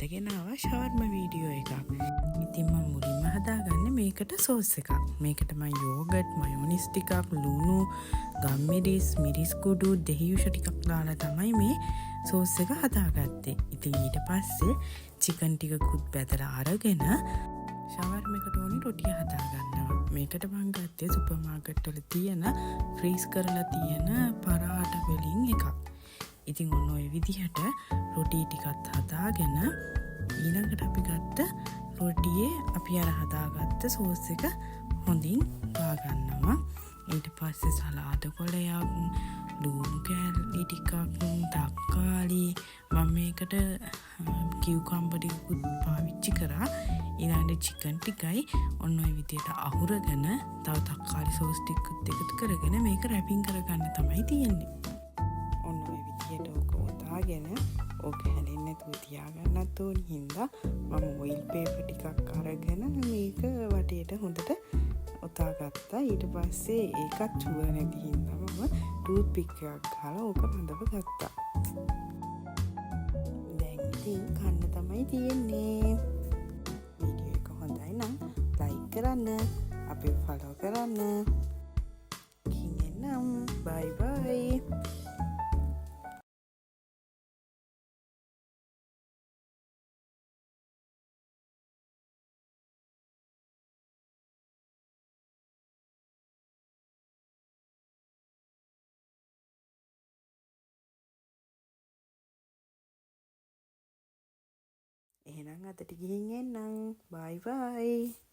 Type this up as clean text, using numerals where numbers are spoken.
අරගෙන ආවා ෂවර්ම වීඩියෝ එකක්. ඉතින් මම මුලින්ම හදාගන්නේ මේකට සෝස් එකක්. මේකට මම යෝගට්, මයොනිස් ටිකක්, ලුණු, ගම්මිරිස්, මිරිස් කුඩු, දෙහියුෂ ටිකක් දාලා තමයි මේ සෝස් එක හදාගත්තේ. ඉතින් ඊට පස්සේ චිකන් ටිකකුත් බෙදලා අරගෙන ෂවර්ම එකට ඕනි රොටිය හදාගන්නවා. මේකට මම ගත්තේ සුපර් මාකට් වල තියෙන ෆ්‍රීස් කරලා තියෙන පරාට වලින් එකක්. ඉතින් ඔන්න ඔය විදිහට රොටි ටිකත් හදාගෙන ඊළඟට අපි ගත්ත රොටියේ අපි අර හදාගත්ත සෝස් එක හොඳින් දාගන්නවා. ඊට පස්සේ සලාද කොළයක්, ලුණු කෑලි ටිකක්, තක්කාලි, මම මේකට කියුකම්බර් ටිකකුත් පාවිච්චි කරා. ඊළඟට චිකන් ටිකයි ඔන්න ඔය විදිහට අහුරගෙන තව තක්කාලි සෝස් ටිකත් එකතු කරගෙන මේක රැපින් කරගන්න තමයි තියෙන්නේ. ඔන්න ඔය විදිහට ඕක උතාගෙන ඕක හැලෙන්නේ නැතුව තියාගන්නත් ඕනි හින්දා මම ඔයිල් පේපර් ටිකක් අරගෙන මේක වටේට හොඳට උතාගත්තා. ඊට පස්සේ ඒකත් චුව නැති හින්දා මම ටූත් පික් එකක් ගහලා ඕක බඳව ගත්තා. දැන් ඉතින් කන්න තමයි තියෙන්නේ. වීඩියෝ එක හොඳයි නම් ලයික් කරන්න, අපිව ෆලෝ කරන්න. කියෙන්නම් බයි බයි. එහෙනම් අදට ගිහින් එන්නම්. බයි බයි.